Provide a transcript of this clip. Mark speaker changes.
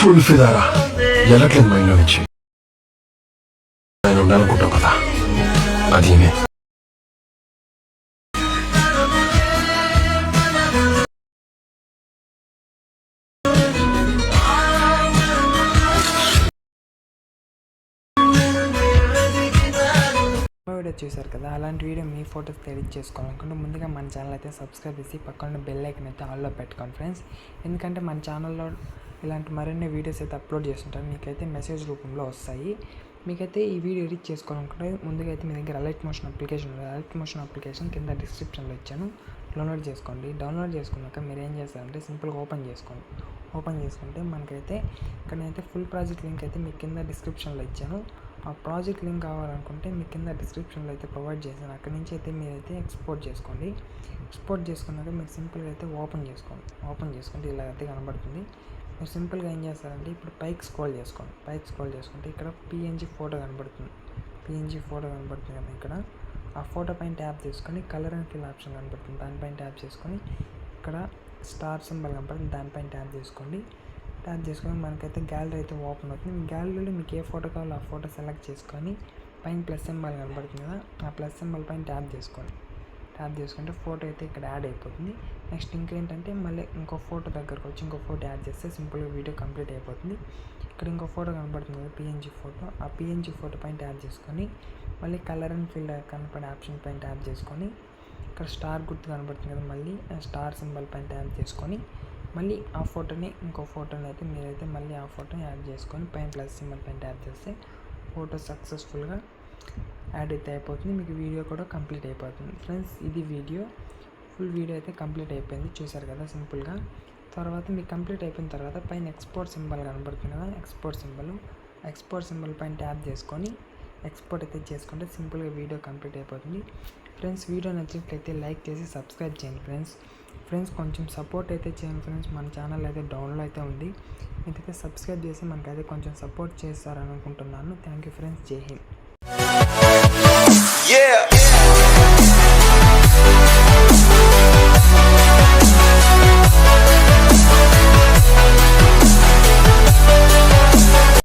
Speaker 1: Full ఫిదారా ఎలట్లేదు మైండ్లో నుంచి నేను ఉండాలనుకుంటాం కదా అది ఈమె.
Speaker 2: వీడియో చూసారు కదా, అలాంటి వీడియో మీ ఫోటోస్ ఎడిట్ చేసుకోవాలనుకుంటే ముందుగా మన ఛానల్ అయితే సబ్స్క్రైబ్ చేసి పక్కన బెల్ ఐకన్ అయితే ఆల్లో పెట్టుకోండి ఫ్రెండ్స్. ఎందుకంటే మన ఛానల్లో ఇలాంటి మరిన్ని వీడియోస్ అయితే అప్లోడ్ చేస్తుంటారు, మీకైతే మెసేజ్ రూపంలో వస్తాయి. మీకైతే ఈ వీడియో ఎడిట్ చేసుకోవాలనుకుంటే ముందుగా అయితే మీ దగ్గర అలర్ట్ మోషన్ అప్లికేషన్ ఉంది. అలర్ట్ మోషన్ అప్లికేషన్ కింద డిస్క్రిప్షన్లో ఇచ్చాను, డౌన్లోడ్ చేసుకోండి. డౌన్లోడ్ చేసుకున్నాక మీరు ఏం చేస్తారంటే సింపుల్గా ఓపెన్ చేసుకోండి. ఓపెన్ చేసుకుంటే మనకైతే ఇక్కడైతే ఫుల్ ప్రాజెక్ట్ లింక్ అయితే మీకు కింద డిస్క్రిప్షన్లో ఇచ్చాను. ఆ ప్రాజెక్ట్ లింక్ కావాలనుకుంటే మీకు కింద డిస్క్రిప్షన్లో అయితే ప్రొవైడ్ చేశాను. అక్కడి నుంచి అయితే మీరైతే ఎక్స్పోర్ట్ చేసుకోండి. ఎక్స్పోర్ట్ చేసుకున్నాక మీరు సింపుల్గా అయితే ఓపెన్ చేసుకుంటే ఇలా అయితే కనబడుతుంది. మీరు సింపుల్గా ఏం చేస్తారంటే ఇప్పుడు పైకి స్క్రోల్ చేసుకుంటే ఇక్కడ పిఎన్జీ ఫోటో కనబడుతుంది కదా, ఇక్కడ ఆ ఫోటో పైన ట్యాప్ చేసుకొని కలర్ అండ్ ఫిల్ ఆప్షన్ కనబడుతుంది, దానిపైన ట్యాప్ చేసుకొని ఇక్కడ స్టార్ సింబల్ కనబడుతుంది, దానిపైన ట్యాప్ చేసుకొని మనకైతే గ్యాలరీ అయితే ఓపెన్ అవుతుంది. మీ గ్యాలరీలో మీకు ఏ ఫోటో కావాలో ఆ ఫోటో సెలెక్ట్ చేసుకొని పైన ప్లస్ సింబల్ కనబడుతుంది కదా, ఆ ప్లస్ సింబల్ పైన ట్యాప్ చేసుకుంటే ఫోటో అయితే ఇక్కడ యాడ్ అయిపోతుంది. నెక్స్ట్ ఇంకేంటంటే మళ్ళీ ఇంకో ఫోటో దగ్గరకు వచ్చి ఇంకో ఫోటో యాడ్ చేస్తే సింపుల్గా వీడియో కంప్లీట్ అయిపోతుంది. ఇక్కడ ఇంకో ఫోటో కనబడుతుంది కదా పిఎన్జీ ఫోటో, ఆ పిఎన్జీ ఫోటో పైన ట్యాప్ చేసుకొని మళ్ళీ కలర్ అండ్ ఫిల్ కనపడే ఆప్షన్ పైన ట్యాప్ చేసుకొని ఇక్కడ స్టార్ గుర్తు కనబడుతుంది కదా, మళ్ళీ ఆ స్టార్ సింబల్ పైన ట్యాప్ చేసుకొని మళ్ళీ ఆ ఫోటోని ఇంకో ఫోటోని అయితే మీరైతే మళ్ళీ ఆ ఫోటోని యాడ్ చేసుకొని పైన ప్లస్ సింబల్ పైన ట్యాప్ చేస్తే ఫోటో సక్సెస్ఫుల్గా యాడ్ అయితే అయిపోతుంది. మీకు వీడియో కూడా కంప్లీట్ అయిపోతుంది ఫ్రెండ్స్. ఇది ఫుల్ వీడియో అయితే కంప్లీట్ అయిపోయింది, చూసారు కదా సింపుల్గా. తర్వాత మీకు కంప్లీట్ అయిపోయిన తర్వాత పైన ఎక్స్పోర్ట్ సింబల్ కనబడుతుంది కదా, ఎక్స్పోర్ట్ సింబల్ పైన ట్యాప్ చేసుకొని ఎక్స్పోర్ట్ అయితే చేసుకుంటే సింపుల్గా వీడియో కంప్లీట్ అయిపోతుంది ఫ్రెండ్స్. వీడియో నచ్చినట్లయితే లైక్ చేసి సబ్స్క్రైబ్ చేయండి ఫ్రెండ్స్ కొంచెం సపోర్ట్ అయితే చేయండి ఫ్రెండ్స్. మన ఛానల్ అయితే డౌన్లో అయితే ఉంది, మీకైతే సబ్స్క్రైబ్ చేసి మనకైతే కొంచెం సపోర్ట్ చేస్తారని అనుకుంటున్నాను. థ్యాంక్ యూ ఫ్రెండ్స్, జై హింద్.